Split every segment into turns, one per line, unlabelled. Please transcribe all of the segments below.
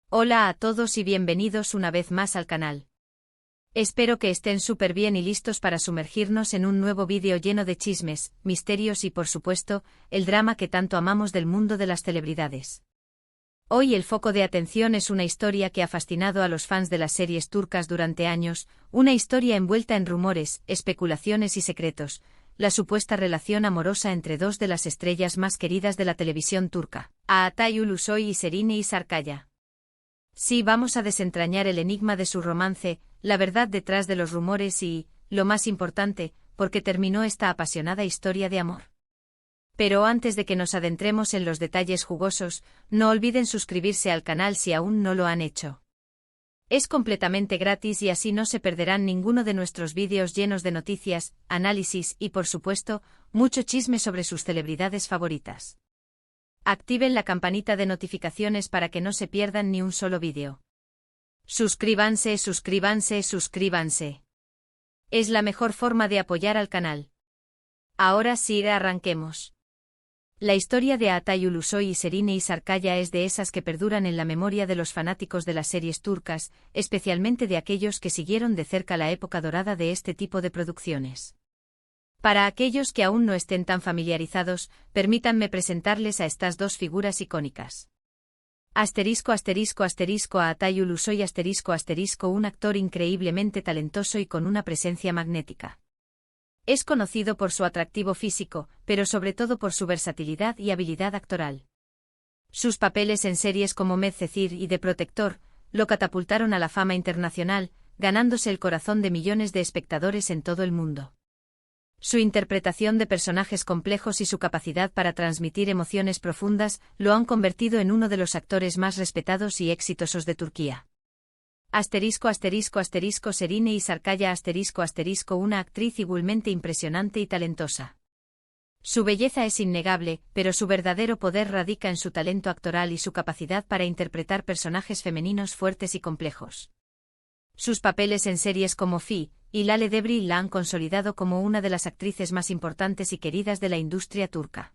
Hola a todos y bienvenidos una vez más al canal. Espero que estén súper bien y listos para sumergirnos en un nuevo vídeo lleno de chismes, misterios y por supuesto, el drama que tanto amamos del mundo de las celebridades. Hoy el foco de atención es una historia que ha fascinado a los fans de las series turcas durante años, una historia envuelta en rumores, especulaciones y secretos, la supuesta relación amorosa entre dos de las estrellas más queridas de la televisión turca, Atay Ulusoy y Serine Sarıkaya. Sí, vamos a desentrañar el enigma de su romance, la verdad detrás de los rumores y, lo más importante, por qué terminó esta apasionada historia de amor. Pero antes de que nos adentremos en los detalles jugosos, no olviden suscribirse al canal si aún no lo han hecho. Es completamente gratis y así no se perderán ninguno de nuestros vídeos llenos de noticias, análisis y, por supuesto, mucho chisme sobre sus celebridades favoritas. Activen la campanita de notificaciones para que no se pierdan ni un solo vídeo. Suscríbanse, suscríbanse, suscríbanse. Es la mejor forma de apoyar al canal. Ahora sí, arranquemos. La historia de Atay Ulusoy y Serine Sarıkaya es de esas que perduran en la memoria de los fanáticos de las series turcas, especialmente de aquellos que siguieron de cerca la época dorada de este tipo de producciones. Para aquellos que aún no estén tan familiarizados, permítanme presentarles a estas dos figuras icónicas. Asterisco asterisco asterisco Atay Ulusoy asterisco asterisco un actor increíblemente talentoso y con una presencia magnética. Es conocido por su atractivo físico, pero sobre todo por su versatilidad y habilidad actoral. Sus papeles en series como Medcezir y The Protector lo catapultaron a la fama internacional, ganándose el corazón de millones de espectadores en todo el mundo. Su interpretación de personajes complejos y su capacidad para transmitir emociones profundas lo han convertido en uno de los actores más respetados y exitosos de Turquía. Asterisco asterisco asterisco Serine Sarıkaya asterisco asterisco una actriz igualmente impresionante y talentosa. Su belleza es innegable, pero su verdadero poder radica en su talento actoral y su capacidad para interpretar personajes femeninos fuertes y complejos. Sus papeles en series como Fi y Lale Devri la han consolidado como una de las actrices más importantes y queridas de la industria turca.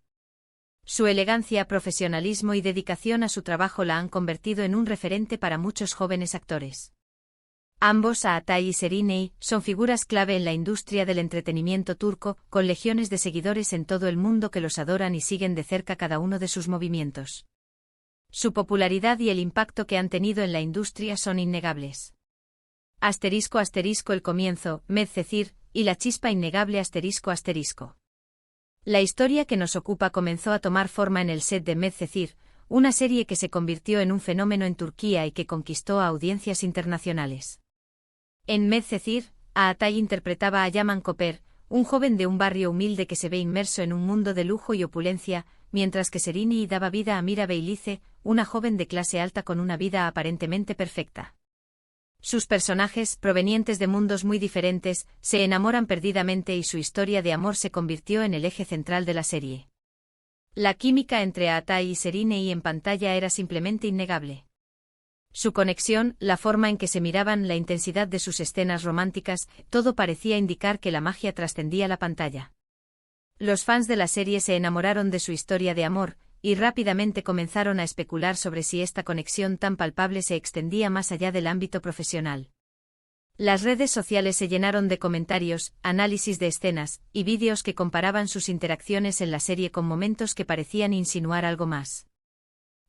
Su elegancia, profesionalismo y dedicación a su trabajo la han convertido en un referente para muchos jóvenes actores. Ambos, Atay y Serine, son figuras clave en la industria del entretenimiento turco, con legiones de seguidores en todo el mundo que los adoran y siguen de cerca cada uno de sus movimientos. Su popularidad y el impacto que han tenido en la industria son innegables. Asterisco asterisco el comienzo, Medcezir, y la chispa innegable asterisco asterisco. La historia que nos ocupa comenzó a tomar forma en el set de Medcezir, una serie que se convirtió en un fenómeno en Turquía y que conquistó a audiencias internacionales. En Medcezir, Atay interpretaba a Yaman Koper, un joven de un barrio humilde que se ve inmerso en un mundo de lujo y opulencia, mientras que Serine daba vida a Mira Beylice, una joven de clase alta con una vida aparentemente perfecta. Sus personajes, provenientes de mundos muy diferentes, se enamoran perdidamente y su historia de amor se convirtió en el eje central de la serie. La química entre Atay y Serine en pantalla era simplemente innegable. Su conexión, la forma en que se miraban, la intensidad de sus escenas románticas, todo parecía indicar que la magia trascendía la pantalla. Los fans de la serie se enamoraron de su historia de amor, y rápidamente comenzaron a especular sobre si esta conexión tan palpable se extendía más allá del ámbito profesional. Las redes sociales se llenaron de comentarios, análisis de escenas, y vídeos que comparaban sus interacciones en la serie con momentos que parecían insinuar algo más.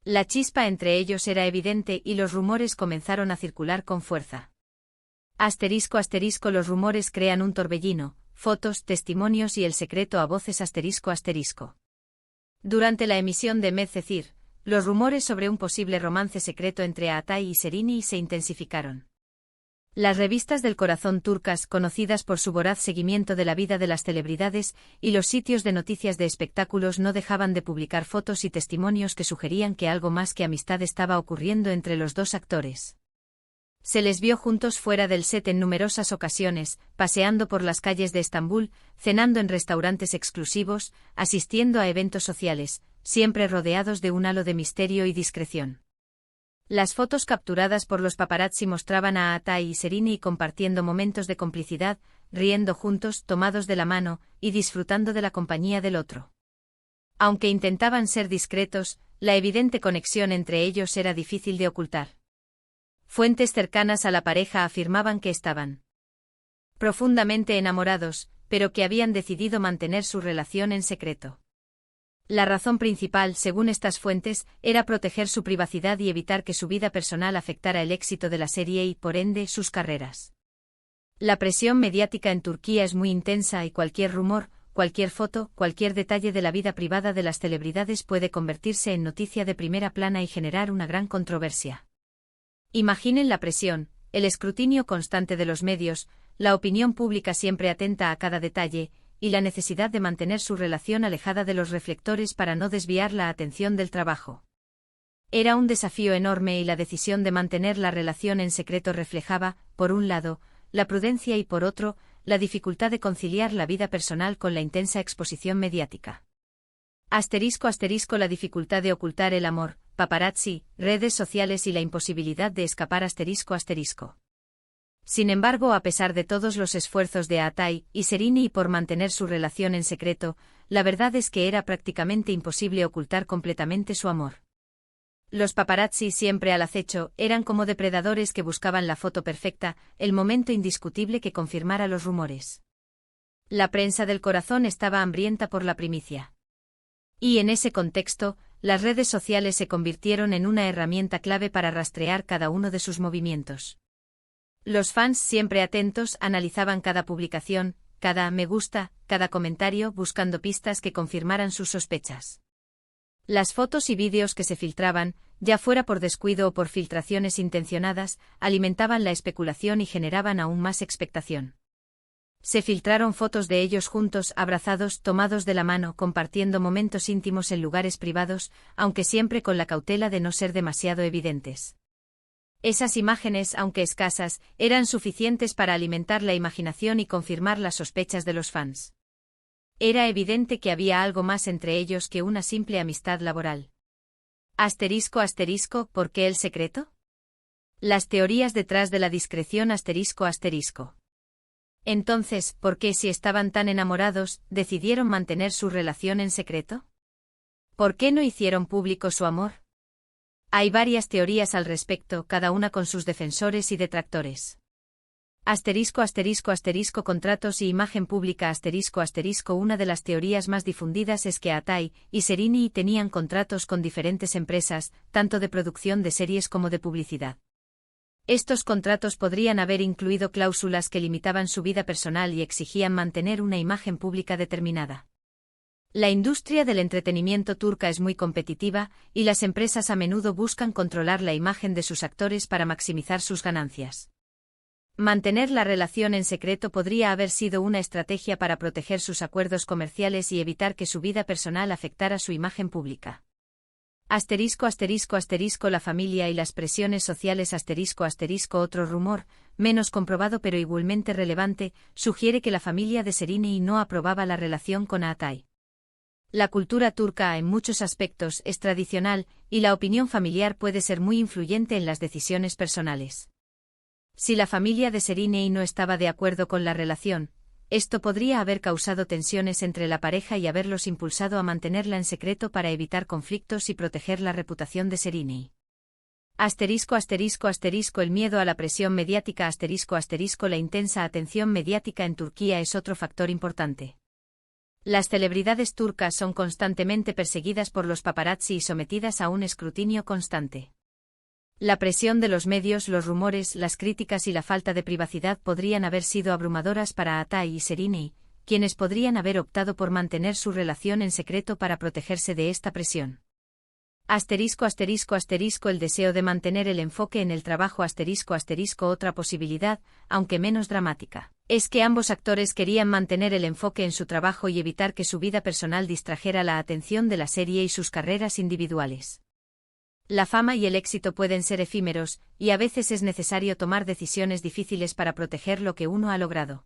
La chispa entre ellos era evidente y los rumores comenzaron a circular con fuerza. Asterisco asterisco los rumores crean un torbellino, fotos, testimonios y el secreto a voces asterisco asterisco. Durante la emisión de Medcezir, los rumores sobre un posible romance secreto entre Atay y Serine se intensificaron. Las revistas del corazón turcas, conocidas por su voraz seguimiento de la vida de las celebridades, y los sitios de noticias de espectáculos no dejaban de publicar fotos y testimonios que sugerían que algo más que amistad estaba ocurriendo entre los dos actores. Se les vio juntos fuera del set en numerosas ocasiones, paseando por las calles de Estambul, cenando en restaurantes exclusivos, asistiendo a eventos sociales, siempre rodeados de un halo de misterio y discreción. Las fotos capturadas por los paparazzi mostraban a Atay y Serine compartiendo momentos de complicidad, riendo juntos, tomados de la mano, y disfrutando de la compañía del otro. Aunque intentaban ser discretos, la evidente conexión entre ellos era difícil de ocultar. Fuentes cercanas a la pareja afirmaban que estaban profundamente enamorados, pero que habían decidido mantener su relación en secreto. La razón principal, según estas fuentes, era proteger su privacidad y evitar que su vida personal afectara el éxito de la serie y, por ende, sus carreras. La presión mediática en Turquía es muy intensa y cualquier rumor, cualquier foto, cualquier detalle de la vida privada de las celebridades puede convertirse en noticia de primera plana y generar una gran controversia. Imaginen la presión, el escrutinio constante de los medios, la opinión pública siempre atenta a cada detalle, y la necesidad de mantener su relación alejada de los reflectores para no desviar la atención del trabajo. Era un desafío enorme y la decisión de mantener la relación en secreto reflejaba, por un lado, la prudencia y por otro, la dificultad de conciliar la vida personal con la intensa exposición mediática. La dificultad de ocultar el amor, paparazzi, redes sociales y la imposibilidad de escapar. Sin embargo, a pesar de todos los esfuerzos de Atay y Serini por mantener su relación en secreto, la verdad es que era prácticamente imposible ocultar completamente su amor. Los paparazzi, siempre al acecho, eran como depredadores que buscaban la foto perfecta, el momento indiscutible que confirmara los rumores. La prensa del corazón estaba hambrienta por la primicia. Y en ese contexto, las redes sociales se convirtieron en una herramienta clave para rastrear cada uno de sus movimientos. Los fans, siempre atentos, analizaban cada publicación, cada me gusta, cada comentario, buscando pistas que confirmaran sus sospechas. Las fotos y vídeos que se filtraban, ya fuera por descuido o por filtraciones intencionadas, alimentaban la especulación y generaban aún más expectación. Se filtraron fotos de ellos juntos, abrazados, tomados de la mano, compartiendo momentos íntimos en lugares privados, aunque siempre con la cautela de no ser demasiado evidentes. Esas imágenes, aunque escasas, eran suficientes para alimentar la imaginación y confirmar las sospechas de los fans. Era evidente que había algo más entre ellos que una simple amistad laboral. ¿Por qué el secreto? Las teorías detrás de la discreción. Entonces, ¿por qué, si estaban tan enamorados, decidieron mantener su relación en secreto? ¿Por qué no hicieron público su amor? Hay varias teorías al respecto, cada una con sus defensores y detractores. Contratos y imagen pública. Una de las teorías más difundidas es que Atay y Serini tenían contratos con diferentes empresas, tanto de producción de series como de publicidad. Estos contratos podrían haber incluido cláusulas que limitaban su vida personal y exigían mantener una imagen pública determinada. La industria del entretenimiento turca es muy competitiva, y las empresas a menudo buscan controlar la imagen de sus actores para maximizar sus ganancias. Mantener la relación en secreto podría haber sido una estrategia para proteger sus acuerdos comerciales y evitar que su vida personal afectara su imagen pública. La familia y las presiones sociales. Otro rumor, menos comprobado pero igualmente relevante, sugiere que la familia de Serini no aprobaba la relación con Atay. La cultura turca en muchos aspectos es tradicional, y la opinión familiar puede ser muy influyente en las decisiones personales. Si la familia de Serini no estaba de acuerdo con la relación, esto podría haber causado tensiones entre la pareja y haberlos impulsado a mantenerla en secreto para evitar conflictos y proteger la reputación de Serini. El miedo a la presión mediática. La intensa atención mediática en Turquía es otro factor importante. Las celebridades turcas son constantemente perseguidas por los paparazzi y sometidas a un escrutinio constante. La presión de los medios, los rumores, las críticas y la falta de privacidad podrían haber sido abrumadoras para Atay y Serini, quienes podrían haber optado por mantener su relación en secreto para protegerse de esta presión. El deseo de mantener el enfoque en el trabajo. Otra posibilidad, aunque menos dramática, es que ambos actores querían mantener el enfoque en su trabajo y evitar que su vida personal distrajera la atención de la serie y sus carreras individuales. La fama y el éxito pueden ser efímeros, y a veces es necesario tomar decisiones difíciles para proteger lo que uno ha logrado.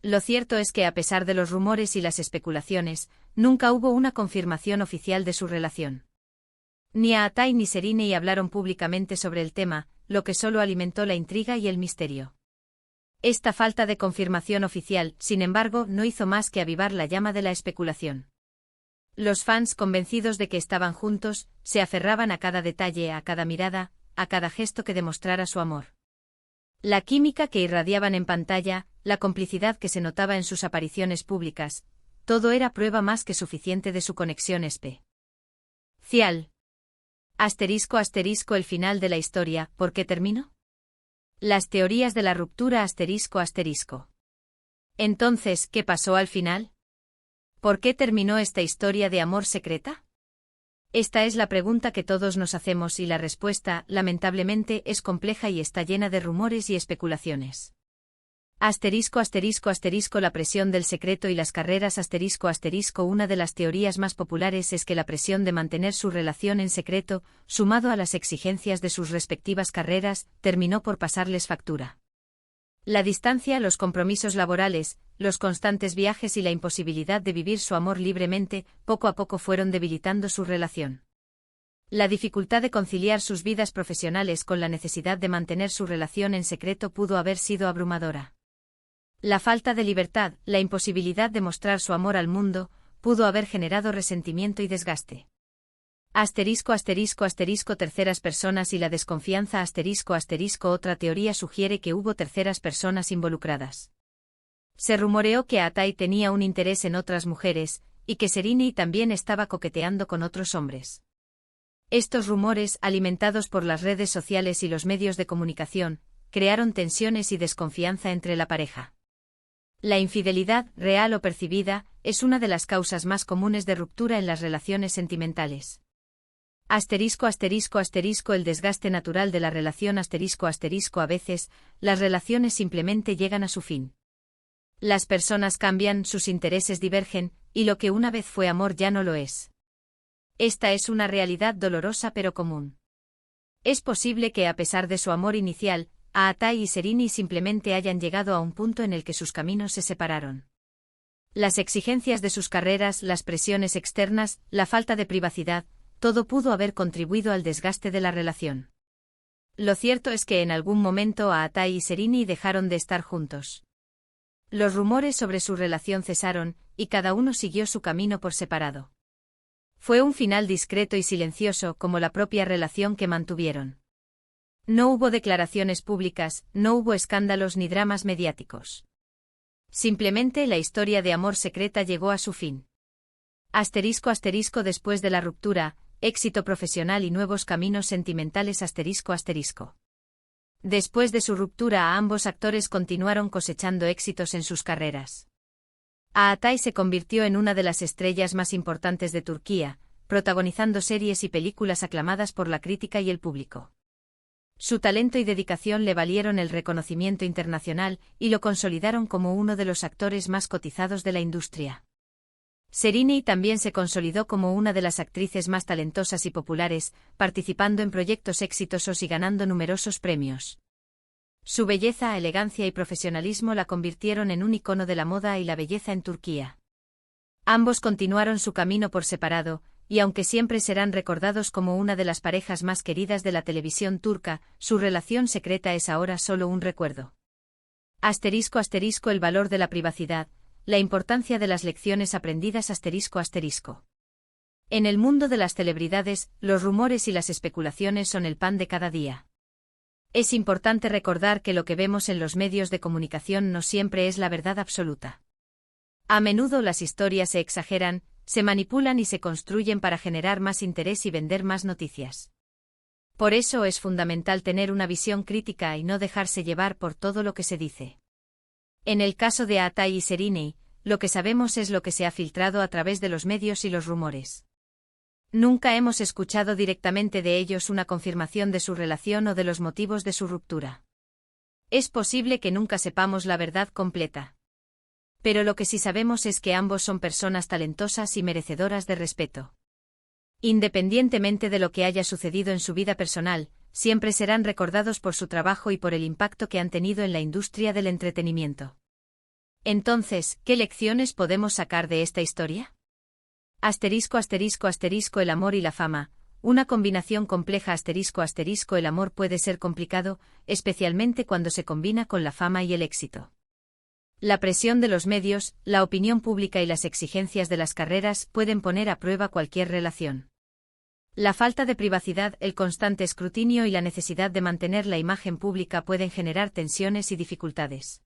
Lo cierto es que, a pesar de los rumores y las especulaciones, nunca hubo una confirmación oficial de su relación. Ni Atay ni Serini hablaron públicamente sobre el tema, lo que solo alimentó la intriga y el misterio. Esta falta de confirmación oficial, sin embargo, no hizo más que avivar la llama de la especulación. Los fans, convencidos de que estaban juntos, se aferraban a cada detalle, a cada mirada, a cada gesto que demostrara su amor. La química que irradiaban en pantalla, la complicidad que se notaba en sus apariciones públicas, todo era prueba más que suficiente de su conexión especial. *** El final de la historia, ¿por qué terminó? Las teorías de la ruptura ***. Entonces, ¿qué pasó al final? ¿Por qué terminó esta historia de amor secreta? Esta es la pregunta que todos nos hacemos y la respuesta, lamentablemente, es compleja y está llena de rumores y especulaciones. La presión del secreto y las carreras Una de las teorías más populares es que la presión de mantener su relación en secreto, sumado a las exigencias de sus respectivas carreras, terminó por pasarles factura. La distancia, los compromisos laborales, los constantes viajes y la imposibilidad de vivir su amor libremente, poco a poco fueron debilitando su relación. La dificultad de conciliar sus vidas profesionales con la necesidad de mantener su relación en secreto pudo haber sido abrumadora. La falta de libertad, la imposibilidad de mostrar su amor al mundo, pudo haber generado resentimiento y desgaste. Terceras personas y la desconfianza Otra teoría sugiere que hubo terceras personas involucradas. Se rumoreó que Atai tenía un interés en otras mujeres, y que Serini también estaba coqueteando con otros hombres. Estos rumores, alimentados por las redes sociales y los medios de comunicación, crearon tensiones y desconfianza entre la pareja. La infidelidad, real o percibida, es una de las causas más comunes de ruptura en las relaciones sentimentales. El desgaste natural de la relación A veces, las relaciones simplemente llegan a su fin. Las personas cambian, sus intereses divergen, y lo que una vez fue amor ya no lo es. Esta es una realidad dolorosa pero común. Es posible que a pesar de su amor inicial, Atai y Serini simplemente hayan llegado a un punto en el que sus caminos se separaron. Las exigencias de sus carreras, las presiones externas, la falta de privacidad, todo pudo haber contribuido al desgaste de la relación. Lo cierto es que en algún momento Atai y Serini dejaron de estar juntos. Los rumores sobre su relación cesaron, y cada uno siguió su camino por separado. Fue un final discreto y silencioso como la propia relación que mantuvieron. No hubo declaraciones públicas, no hubo escándalos ni dramas mediáticos. Simplemente la historia de amor secreta llegó a su fin. Después de la ruptura, éxito profesional y nuevos caminos sentimentales Después de su ruptura ambos actores continuaron cosechando éxitos en sus carreras. Atai se convirtió en una de las estrellas más importantes de Turquía, protagonizando series y películas aclamadas por la crítica y el público. Su talento y dedicación le valieron el reconocimiento internacional y lo consolidaron como uno de los actores más cotizados de la industria. Serini también se consolidó como una de las actrices más talentosas y populares, participando en proyectos exitosos y ganando numerosos premios. Su belleza, elegancia y profesionalismo la convirtieron en un icono de la moda y la belleza en Turquía. Ambos continuaron su camino por separado, y aunque siempre serán recordados como una de las parejas más queridas de la televisión turca, su relación secreta es ahora solo un recuerdo. El valor de la privacidad, la importancia de las lecciones aprendidas En el mundo de las celebridades, los rumores y las especulaciones son el pan de cada día. Es importante recordar que lo que vemos en los medios de comunicación no siempre es la verdad absoluta. A menudo las historias se exageran, se manipulan y se construyen para generar más interés y vender más noticias. Por eso es fundamental tener una visión crítica y no dejarse llevar por todo lo que se dice. En el caso de Atai y Serini, lo que sabemos es lo que se ha filtrado a través de los medios y los rumores. Nunca hemos escuchado directamente de ellos una confirmación de su relación o de los motivos de su ruptura. Es posible que nunca sepamos la verdad completa. Pero lo que sí sabemos es que ambos son personas talentosas y merecedoras de respeto. Independientemente de lo que haya sucedido en su vida personal, siempre serán recordados por su trabajo y por el impacto que han tenido en la industria del entretenimiento. Entonces, ¿qué lecciones podemos sacar de esta historia? El amor y la fama, una combinación compleja El amor puede ser complicado, especialmente cuando se combina con la fama y el éxito. La presión de los medios, la opinión pública y las exigencias de las carreras pueden poner a prueba cualquier relación. La falta de privacidad, el constante escrutinio y la necesidad de mantener la imagen pública pueden generar tensiones y dificultades.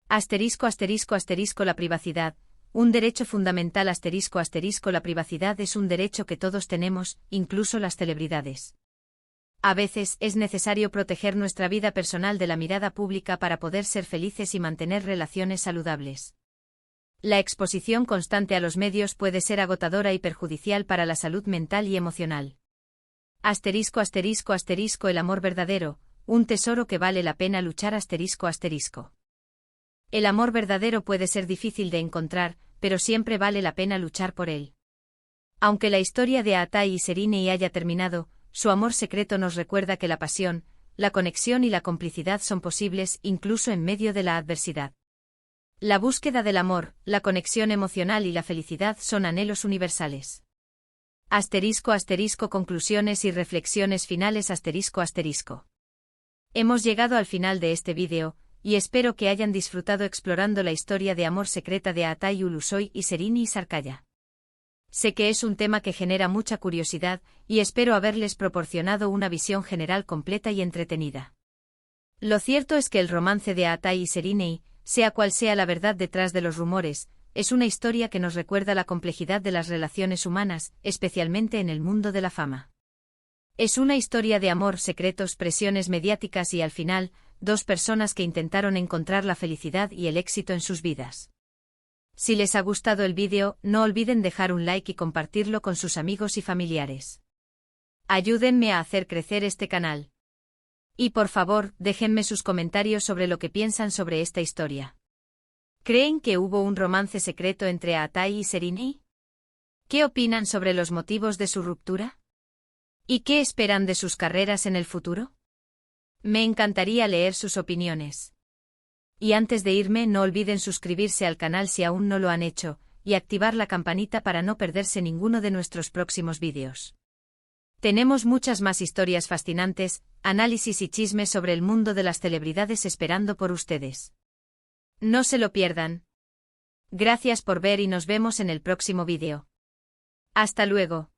La privacidad, un derecho fundamental. La privacidad es un derecho que todos tenemos, incluso las celebridades. A veces es necesario proteger nuestra vida personal de la mirada pública para poder ser felices y mantener relaciones saludables. La exposición constante a los medios puede ser agotadora y perjudicial para la salud mental y emocional. El amor verdadero, un tesoro que vale la pena luchar. El amor verdadero puede ser difícil de encontrar, pero siempre vale la pena luchar por él. Aunque la historia de Aatai y Serena haya terminado, su amor secreto nos recuerda que la pasión, la conexión y la complicidad son posibles incluso en medio de la adversidad. La búsqueda del amor, la conexión emocional y la felicidad son anhelos universales. Conclusiones y reflexiones finales. Hemos llegado al final de este vídeo, y espero que hayan disfrutado explorando la historia de amor secreta de Aatai Ulusoy y Serena Sarkaya. Sé que es un tema que genera mucha curiosidad, y espero haberles proporcionado una visión general completa y entretenida. Lo cierto es que el romance de Aatai y Serena, sea cual sea la verdad detrás de los rumores, es una historia que nos recuerda la complejidad de las relaciones humanas, especialmente en el mundo de la fama. Es una historia de amor, secretos, presiones mediáticas y al final, dos personas que intentaron encontrar la felicidad y el éxito en sus vidas. Si les ha gustado el vídeo, no olviden dejar un like y compartirlo con sus amigos y familiares. Ayúdenme a hacer crecer este canal. Y por favor, déjenme sus comentarios sobre lo que piensan sobre esta historia. ¿Creen que hubo un romance secreto entre Aatai y Serena? ¿Qué opinan sobre los motivos de su ruptura? ¿Y qué esperan de sus carreras en el futuro? Me encantaría leer sus opiniones. Y antes de irme, no olviden suscribirse al canal si aún no lo han hecho, y activar la campanita para no perderse ninguno de nuestros próximos vídeos. Tenemos muchas más historias fascinantes, análisis y chismes sobre el mundo de las celebridades esperando por ustedes. No se lo pierdan. Gracias por ver y nos vemos en el próximo vídeo. Hasta luego.